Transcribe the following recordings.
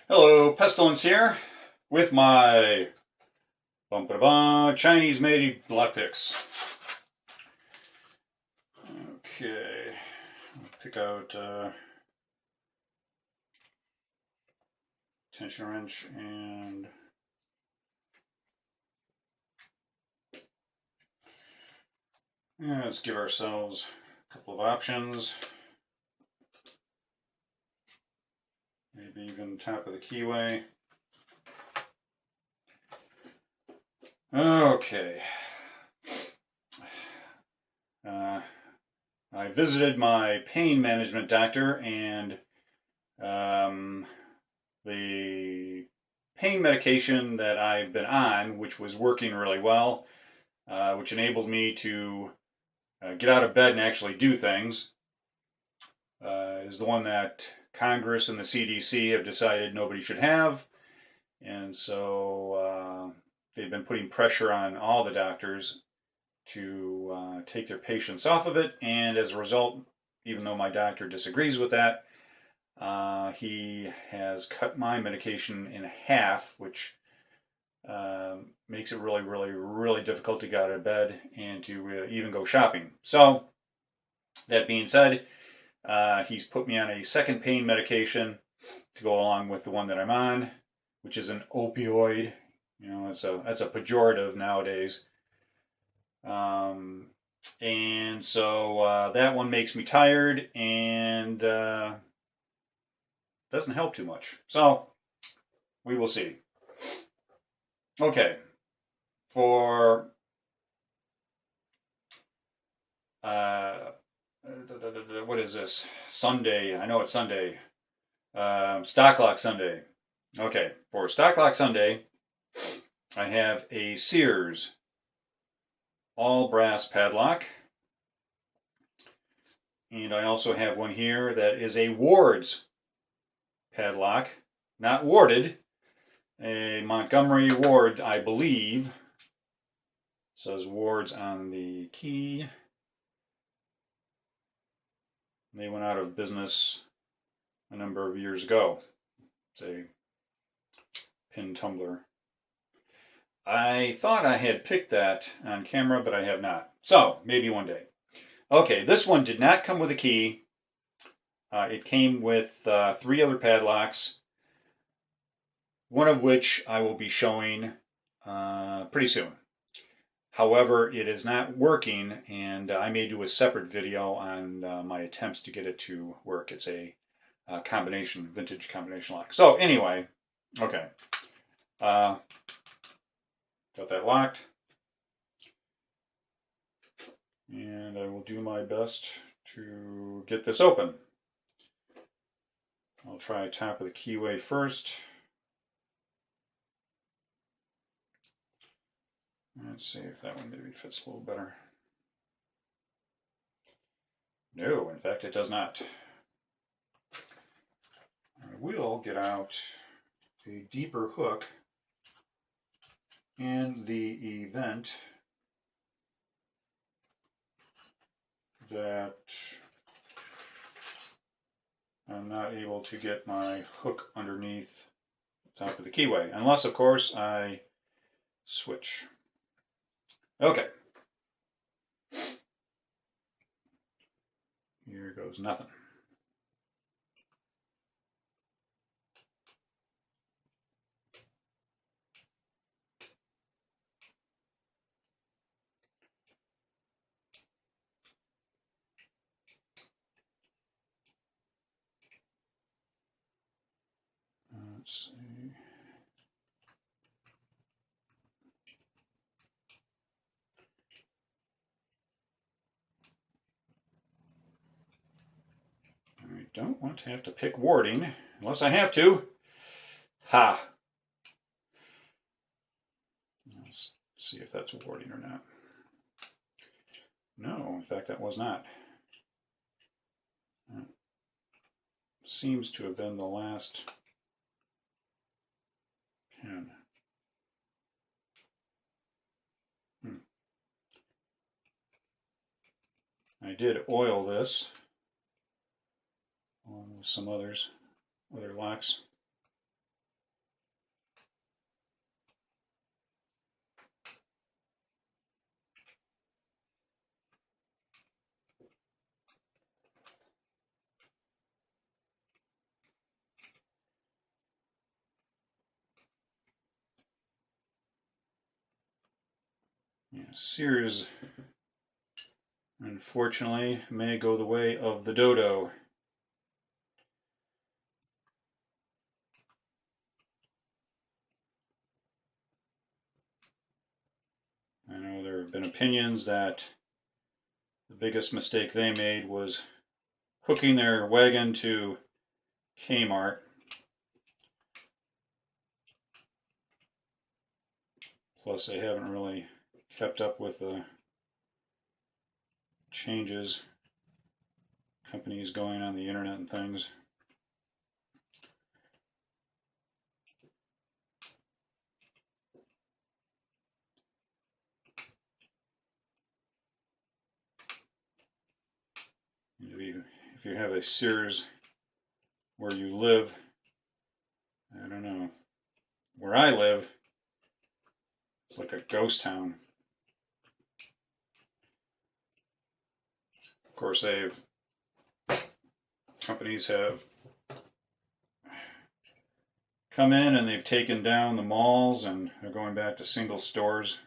Hello, Pestilence here with my Chinese made block picks. Okay, I'll pick out tension wrench and let's give ourselves a couple of options. Maybe even top of the keyway. Okay. I visited my pain management doctor, and the pain medication that I've been on, which was working really well, which enabled me to get out of bed and actually do things, is the one that Congress and the CDC have decided nobody should have. And so they've been putting pressure on all the doctors to take their patients off of it. And as a result, even though my doctor disagrees with that, he has cut my medication in half, which makes it really, really, really difficult to get out of bed and to even go shopping. So, that being said, he's put me on a second pain medication to go along with the one that I'm on, which is an opioid. You know, that's a pejorative nowadays. And so that one makes me tired and doesn't help too much. So we will see. Okay, for what is this? Sunday. I know it's Sunday. Stock Lock Sunday. Okay, for Stock Lock Sunday, I have a Sears all brass padlock. And I also have one here that is a Ward's padlock, not warded, a Montgomery Ward, I believe. It says Ward's on the key. They went out of business a number of years ago. It's a pin tumbler. I thought I had picked that on camera, but I have not. So, maybe one day. Okay, this one did not come with a key. It came with 3 other padlocks, one of which I will be showing pretty soon. However, it is not working, and I may do a separate video on my attempts to get it to work. It's a vintage combination lock. So anyway, okay. Got that locked. And I will do my best to get this open. I'll try top of the keyway first. Let's see if that one maybe fits a little better. No, in fact it does not. I will get out a deeper hook in the event that I'm not able to get my hook underneath the top of the keyway, unless of course I switch. Okay. Here goes nothing. Let's see. I don't want to have to pick warding, unless I have to. Ha! Let's see if that's warding or not. No, in fact that was not. That seems to have been the last pin. I did oil this along with some other locks. Sears, unfortunately, may go the way of the dodo. I know there have been opinions that the biggest mistake they made was hooking their wagon to Kmart. Plus, they haven't really kept up with the changes, companies going on the internet and things. If you have a Sears where you live, I don't know. Where I live, it's like a ghost town. Of course, companies have come in and they've taken down the malls and they're going back to single stores.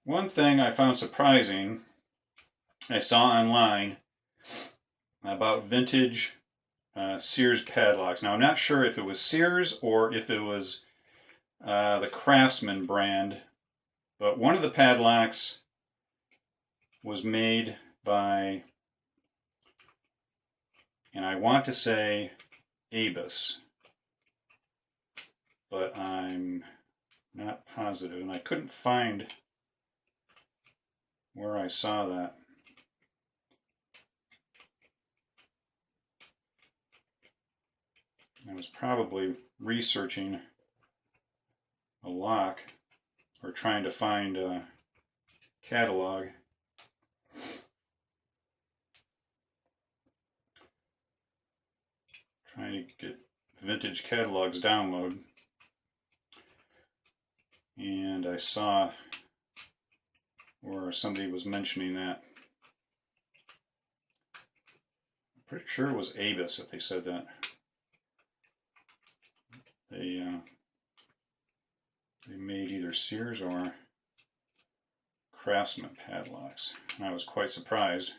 One thing I found surprising, I saw online about vintage Sears padlocks. Now, I'm not sure if it was Sears or if it was the Craftsman brand, but one of the padlocks was made by, and I want to say Abus, but I'm not positive, and I couldn't find where I saw that. I was probably researching a lock or trying to find a catalog. Trying to get vintage catalogs download. And I saw where somebody was mentioning that. I'm pretty sure it was Abus if they said that. They made either Sears or Craftsman padlocks. And I was quite surprised.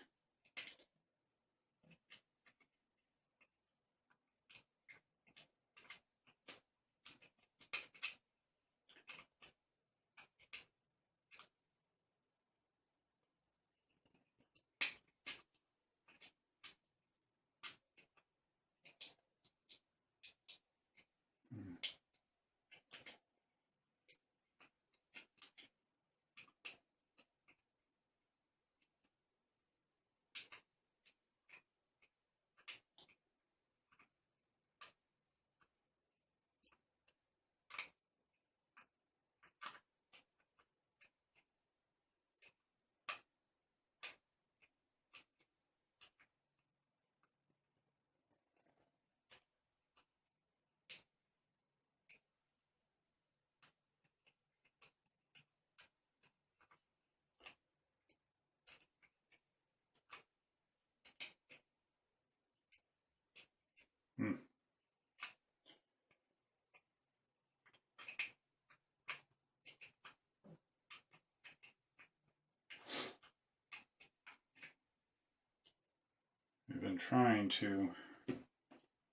I've been trying to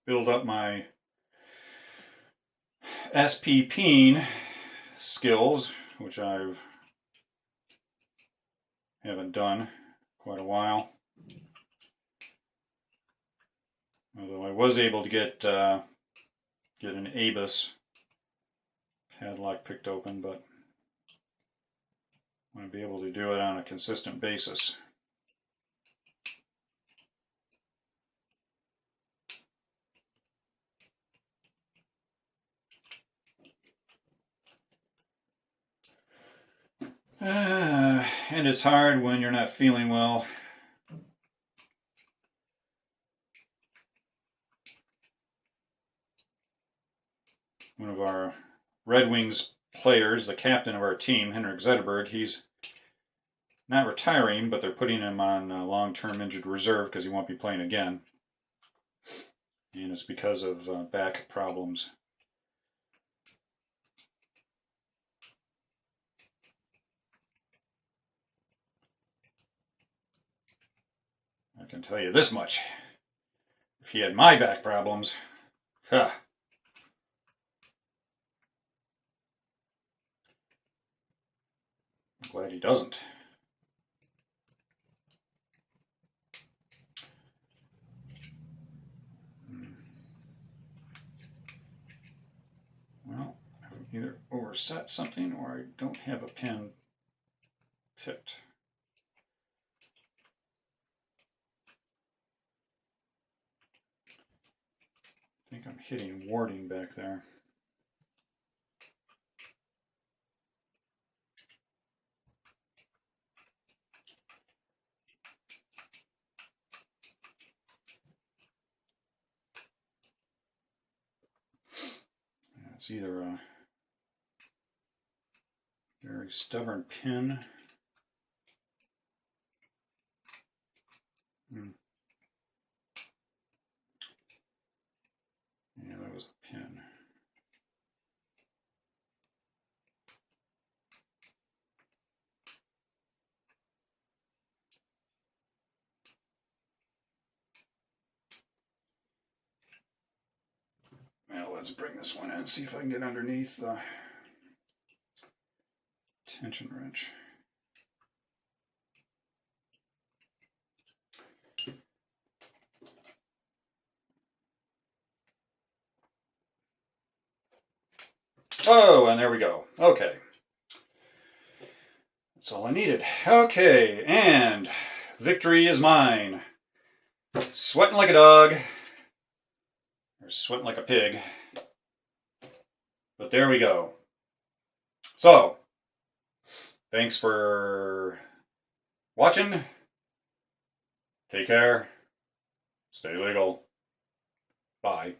build up my spp'd skills, which I haven't done quite a while. Although I was able to get an Abus padlock picked open, but I want to be able to do it on a consistent basis. And it's hard when you're not feeling well. One of our Red Wings players, the captain of our team, Henrik Zetterberg, he's not retiring, but they're putting him on long-term injured reserve because he won't be playing again. And it's because of back problems. I can tell you this much. If he had my back problems, huh. I'm glad he doesn't. Well, I've either overset something or I don't have a pin picked. I think I'm hitting warding back there. It's either a very stubborn pin. Yeah, that was a pin. Now let's bring this one in and see if I can get underneath the tension wrench. Oh, and there we go. Okay. That's all I needed. Okay, and victory is mine. Sweating like a dog. Or sweating like a pig. But there we go. So, thanks for watching. Take care. Stay legal. Bye.